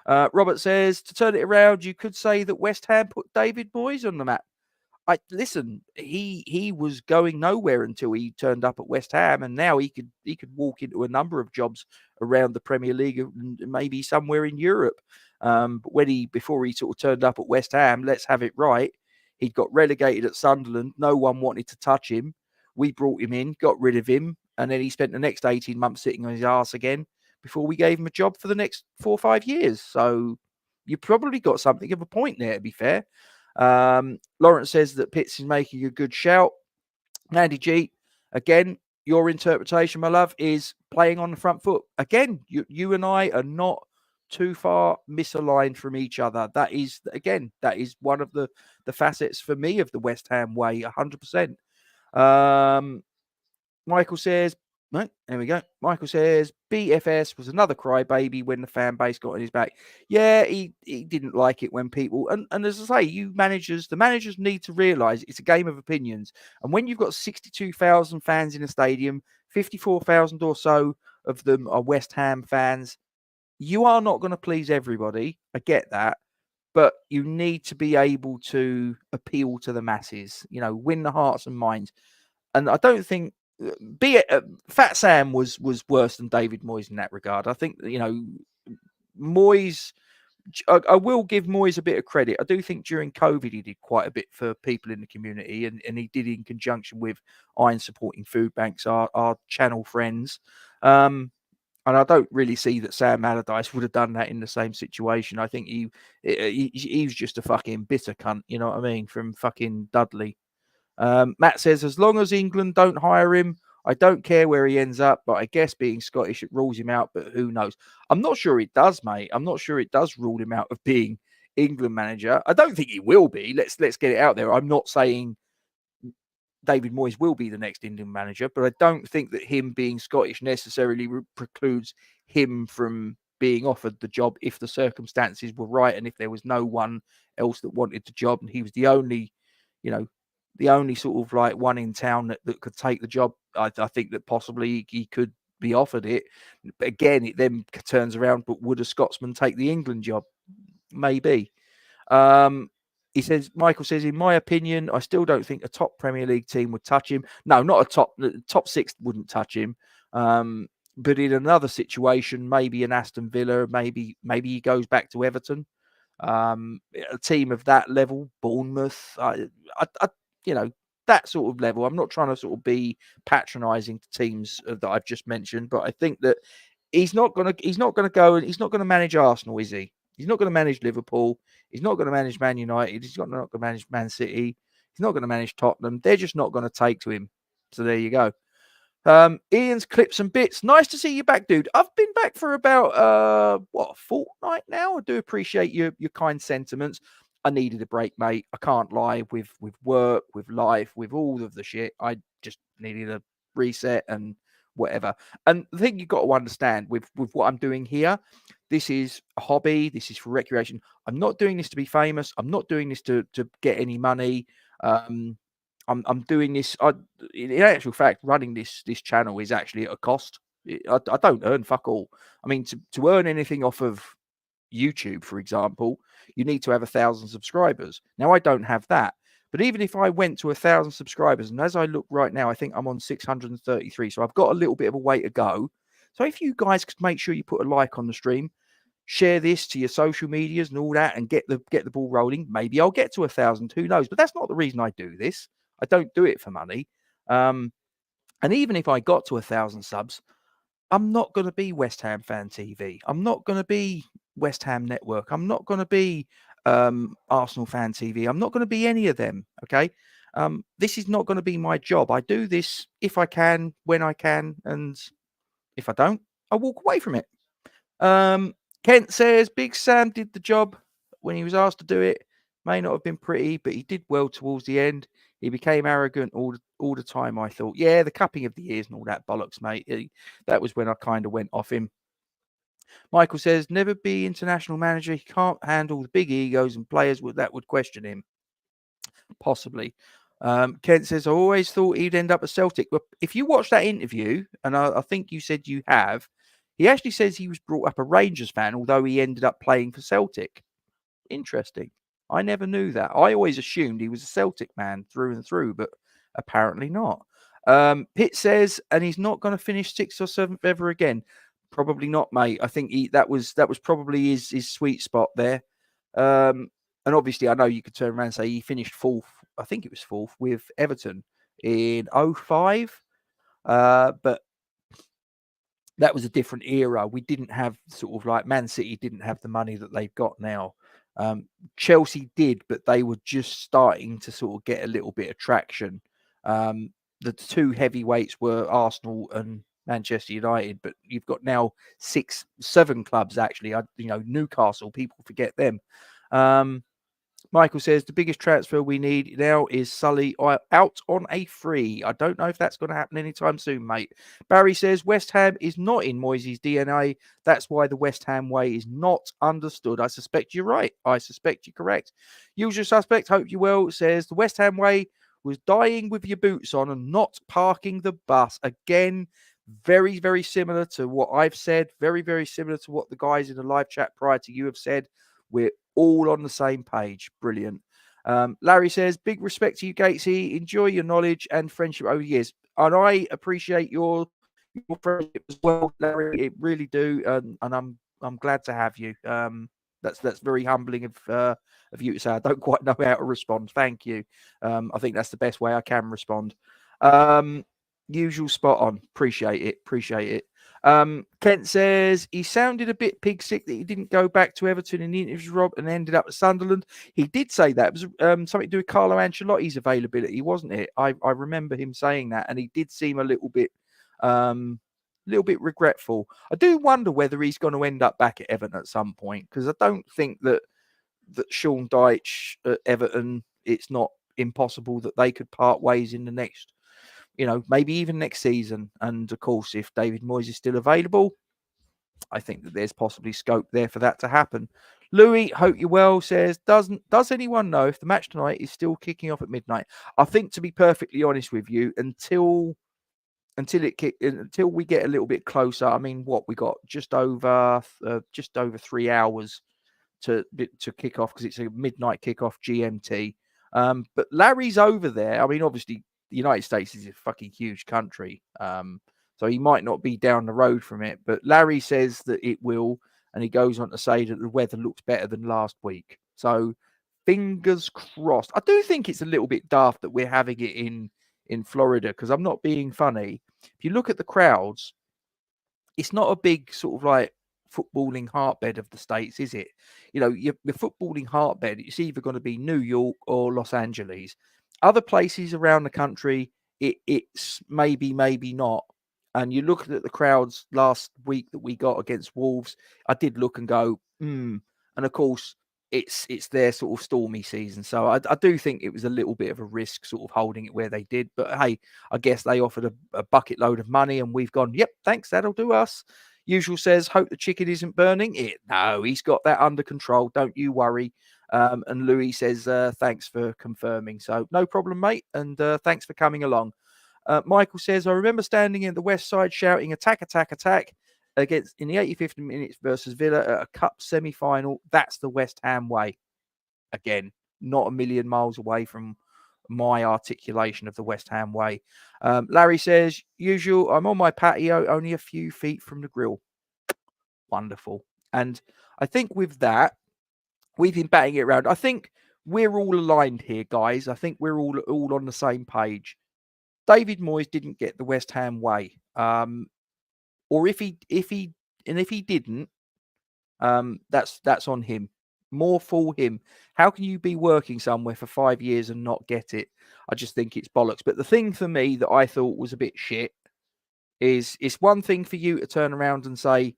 Robert says, to turn it around, you could say that West Ham put David Moyes on the map. Listen, he was going nowhere until he turned up at West Ham, and now he could walk into a number of jobs around the Premier League and maybe somewhere in Europe. But before he sort of turned up at West Ham, let's have it right, he'd got relegated at Sunderland. No one wanted to touch him. We brought him in, got rid of him, and then he spent the next 18 months sitting on his arse again before we gave him a job for the next 4 or 5 years. So you probably got something of a point there, to be fair. Lawrence says that Pitts is making a good shout. Andy G, again, your interpretation, my love, is playing on the front foot. Again, you and I are not too far misaligned from each other. That is one of the facets for me of the West Ham way, 100%. Michael says, no, there we go. Michael says BFS was another crybaby when the fan base got on his back. Yeah, he didn't like it when people and as I say, the managers need to realise it's a game of opinions. And when you've got 62,000 fans in a stadium, 54,000 or so of them are West Ham fans, you are not going to please everybody. I get that. But you need to be able to appeal to the masses, win the hearts and minds. And I don't think Fat Sam was worse than David Moyes in that regard. I think Moyes. I will give Moyes a bit of credit. I do think during COVID he did quite a bit for people in the community, and he did in conjunction with Iron Supporting Food Banks, our channel friends. And I don't really see that Sam Allardyce would have done that in the same situation. I think he was just a fucking bitter cunt, you know what I mean, from fucking Dudley. Matt says, as long as England don't hire him, I don't care where he ends up, but I guess being Scottish, it rules him out, but who knows? I'm not sure it does, mate. I'm not sure it does rule him out of being England manager. I don't think he will be. Let's get it out there. I'm not saying David Moyes will be the next England manager, but I don't think that him being Scottish necessarily precludes him from being offered the job if the circumstances were right and if there was no one else that wanted the job and he was the only sort of like one in town that could take the job. I think that possibly he could be offered it. But again, it then turns around, but would a Scotsman take the England job? Maybe. Michael says, in my opinion, I still don't think a top Premier League team would touch him. No, not top six wouldn't touch him. But in another situation, maybe an Aston Villa, maybe he goes back to Everton. A team of that level, Bournemouth, that sort of level. I'm not trying to sort of be patronising to teams that I've just mentioned, but I think that he's not going to go and he's not going to manage Arsenal, is he? He's not going to manage Liverpool. He's not going to manage Man United. He's not going to manage Man City. He's not going to manage Tottenham. They're just not going to take to him. So there you go. Ian's Clips and Bits. Nice to see you back, dude. I've been back for about a fortnight now. I do appreciate your kind sentiments. I needed a break, mate. I can't lie. With work, with life, with all of the shit, I just needed a reset and whatever. And the thing you've got to understand with what I'm doing here, this is a hobby. This is for recreation. I'm not doing this to be famous. I'm not doing this to get any money. I'm doing this. In actual fact, running this channel is actually at a cost. I don't earn fuck all. I mean, to earn anything off of YouTube, for example, you need to have 1,000 subscribers. Now, I don't have that. But even if I went to 1,000 subscribers, and as I look right now, I think I'm on 633. So I've got a little bit of a way to go. So if you guys could make sure you put a like on the stream, share this to your social medias and all that, and get the ball rolling, maybe I'll get to 1,000. Who knows? But that's not the reason I do this. I don't do it for money. And even if I got to 1,000 subs, I'm not going to be West Ham Fan TV. I'm not going to be West Ham Network. I'm not going to be Arsenal Fan TV. I'm not going to be any of them. Okay. This is not going to be my job. I do this if I can, when I can, and if I don't, I walk away from it. Kent says Big Sam did the job when he was asked to do it. May not have been pretty, but he did well towards the end. He became arrogant all the time, I thought. Yeah, the cupping of the ears and all that bollocks, mate. That was when I kind of went off him. Michael says, never be international manager. He can't handle the big egos and players that would question him. Possibly. Kent says, I always thought he'd end up at Celtic. But if you watch that interview, and I think you said you have, he actually says he was brought up a Rangers fan, although he ended up playing for Celtic. Interesting. I never knew that. I always assumed he was a Celtic man through and through, but apparently not. Pitt says, and he's not going to finish 6th or 7th ever again. Probably not, mate. I think that was probably his sweet spot there. And obviously, I know you could turn around and say he finished 4th. I think it was 4th with Everton in 05. But that was a different era. We didn't have sort of like Man City didn't have the money that they've got now. Chelsea did, but they were just starting to sort of get a little bit of traction. The two heavyweights were Arsenal and Manchester United, but you've got now 7 clubs actually. Newcastle, people forget them. Michael says the biggest transfer we need now is Sully out on a free. I don't know if that's going to happen anytime soon, mate. Barry says West Ham is not in Moyes' DNA. That's why the West Ham way is not understood. I suspect you're right. I suspect you're correct. Usual suspect, hope you will, says the West Ham way was dying with your boots on and not parking the bus. Again, very, very similar to what I've said. Very, very similar to what the guys in the live chat prior to you have said. We're all on the same page. Brilliant. Larry says, big respect to you, Gatesy. Enjoy your knowledge and friendship over the years. And I appreciate your friendship as well, Larry. It really do. And I'm glad to have you. That's very humbling of you to say. I don't quite know how to respond. Thank you. I think that's the best way I can respond. Usual spot on. Appreciate it. Kent says he sounded a bit pig sick that he didn't go back to Everton in the interview, Rob, and ended up at Sunderland. He did say that. It was something to do with Carlo Ancelotti's availability, wasn't it? I remember him saying that, and he did seem a little bit regretful. I do wonder whether he's going to end up back at Everton at some point, because I don't think that Sean Dyche at Everton, it's not impossible that they could part ways in the next, maybe even next season. And of course, if David Moyes is still available, I think that there's possibly scope there for that to happen. Louis, hope you're well, says, does anyone know if the match tonight is still kicking off at midnight? I think, to be perfectly honest with you, until we get a little bit closer. I mean, we got just over 3 hours to kick off, because it's a midnight kickoff GMT. But Larry's over there. I mean, obviously, the United States is a fucking huge country. So he might not be down the road from it. But Larry says that it will. And he goes on to say that the weather looks better than last week. So fingers crossed. I do think it's a little bit daft that we're having it in Florida, because I'm not being funny. If you look at the crowds, it's not a big sort of like footballing heartbed of the States, is it? The footballing heartbed, it's either going to be New York or Los Angeles. Other places around the country, it's maybe not. And you look at the crowds last week that we got against Wolves, I did look and go, And of course, it's their sort of stormy season. So I do think it was a little bit of a risk sort of holding it where they did. But hey, I guess they offered a bucket load of money and we've gone, yep, thanks, that'll do us. Usual says, hope the chicken isn't burning. No, he's got that under control. Don't you worry. And Louis says, thanks for confirming. So no problem, mate. And thanks for coming along. Michael says, I remember standing in the West Side shouting, attack, attack, attack, against in the 85th minutes versus Villa at a cup semi-final. That's the West Ham way. Again, not a million miles away from my articulation of the West Ham way. Larry says, usual, I'm on my patio, only a few feet from the grill. Wonderful. And I think with that, we've been batting it around. I think we're all aligned here, guys. I think we're all on the same page. David Moyes didn't get the West Ham way. Or if he didn't, that's on him. More for him. How can you be working somewhere for 5 years and not get it? I just think it's bollocks. But the thing for me that I thought was a bit shit is it's one thing for you to turn around and say,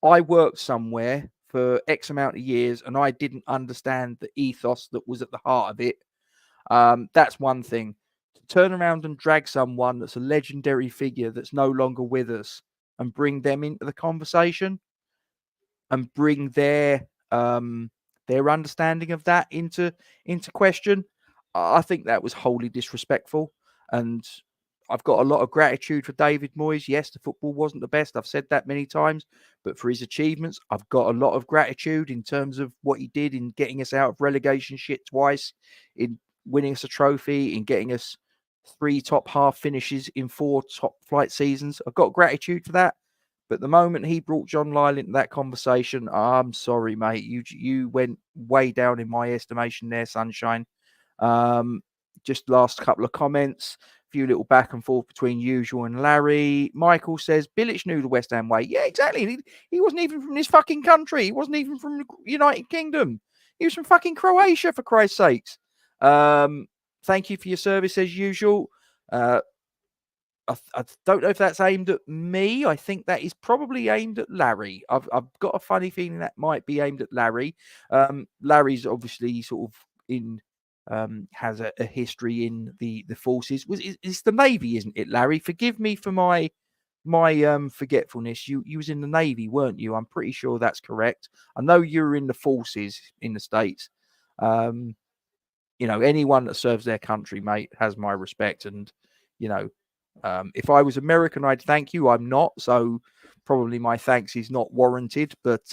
I worked somewhere for X amount of years and I didn't understand the ethos that was at the heart of it. That's one thing. To turn around and drag someone that's a legendary figure that's no longer with us and bring them into the conversation and bring their understanding of that into question, I think that was wholly disrespectful. And I've got a lot of gratitude for David Moyes. Yes, the football wasn't the best. I've said that many times, but for his achievements, I've got a lot of gratitude in terms of what he did in getting us out of relegation shit twice, in winning us a trophy, in getting us 3 top half finishes in 4 top flight seasons. I've got gratitude for that. But the moment he brought John Lyle into that conversation, I'm sorry, mate. You went way down in my estimation there, Sunshine. Just last couple of comments. A few little back and forth between Usual and Larry. Michael says, Bilic knew the West Ham way. Yeah, exactly. He wasn't even from this fucking country. He wasn't even from the United Kingdom. He was from fucking Croatia, for Christ's sakes. Thank you for your service, as usual. I don't know if that's aimed at me. I think that is probably aimed at Larry. I've got a funny feeling that might be aimed at Larry. Larry's obviously sort of in has a history in the forces. It's the Navy, isn't it, Larry? Forgive me for my forgetfulness. You was in the Navy, weren't you? I'm pretty sure that's correct. I know you were in the forces in the States. Anyone that serves their country, mate, has my respect. And if I was American, I'd thank you. I'm not, so probably my thanks is not warranted. But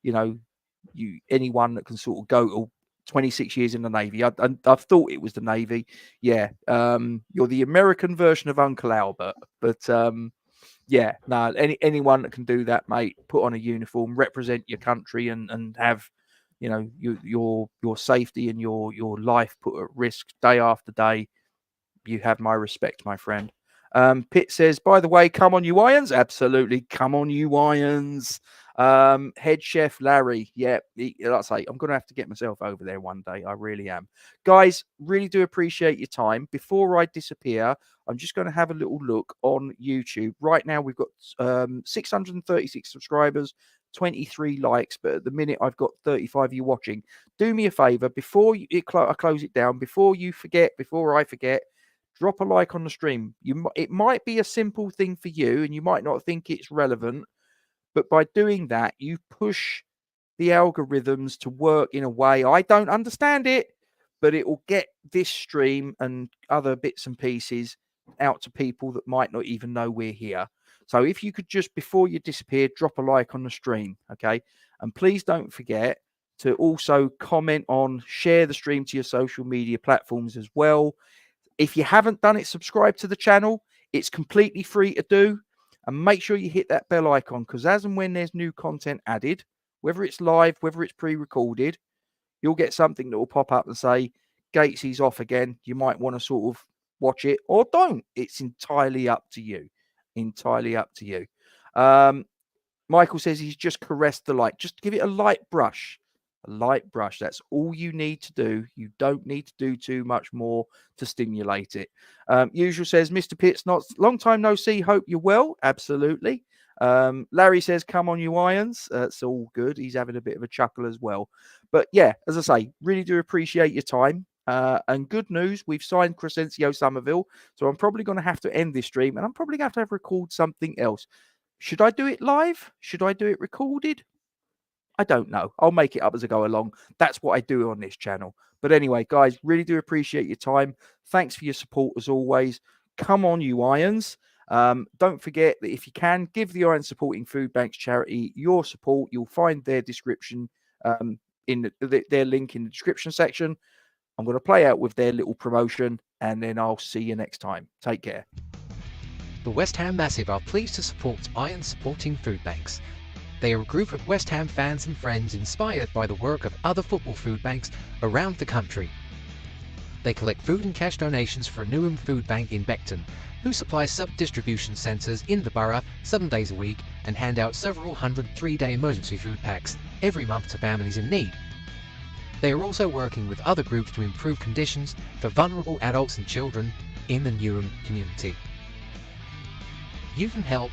anyone that can sort of go to 26 years in the Navy, I've thought it was the Navy. Yeah, you're the American version of Uncle Albert. But anyone that can do that, mate, put on a uniform, represent your country, and have your safety and your life put at risk day after day. You have my respect, my friend. Pitt says, by the way, come on, you Irons. Absolutely. Come on, you Irons. Head chef Larry. Yeah, like I say, I'm going to have to get myself over there one day. I really am. Guys, really do appreciate your time. Before I disappear, I'm just going to have a little look on YouTube. Right now, we've got 636 subscribers, 23 likes, but at the minute, I've got 35 of you watching. Do me a favor, before I close it down, before I forget, drop a like on the stream. It might be a simple thing for you, and you might not think it's relevant, but by doing that, you push the algorithms to work in a way I don't understand it, but it will get this stream and other bits and pieces out to people that might not even know we're here. So if you could just, before you disappear, drop a like on the stream, okay? And please don't forget to also comment on, share the stream to your social media platforms as well. If you haven't done it, subscribe to the channel. It's completely free to do. And make sure you hit that bell icon, because as and when there's new content added, whether it's live, whether it's pre-recorded, you'll get something that will pop up and say, Gatesy's off again. You might want to sort of watch it or don't. It's entirely up to you. Entirely up to you. Michael says he's just caressed the light. Just give it a light brush. A light brush. That's all you need to do. You don't need to do too much more to stimulate it. Usual says, Mr. Pitts, not long time no see. Hope you're well. Absolutely. Larry says, come on, you Irons. It's all good. He's having a bit of a chuckle as well. But yeah, as I say, really do appreciate your time. And good news, we've signed Crescencio Somerville. So I'm probably going to have to end this stream, and I'm probably going to have record something else. Should I do it live? Should I do it recorded? I don't know. I'll make it up as I go along. That's what I do on this channel. But anyway, guys, really do appreciate your time. Thanks for your support as always. Come on, you Irons. Don't forget that if you can, give the Iron Supporting Food Banks charity your support. You'll find their description in their link in the description section. I'm going to play out with their little promotion, and then I'll see you next time. Take care. The West Ham Massive are pleased to support Iron Supporting Food Banks. They are a group of West Ham fans and friends inspired by the work of other football food banks around the country. They collect food and cash donations for a Newham Food Bank in Beckton, who supplies sub-distribution centres in the borough 7 days a week and hand out several hundred 3-day emergency food packs every month to families in need. They are also working with other groups to improve conditions for vulnerable adults and children in the Newham community. You can help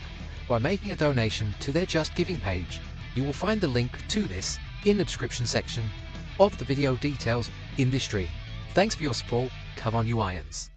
by making a donation to their Just Giving page. You will find the link to this in the description section of the video details in this stream. Thanks for your support. Come on, you Irons.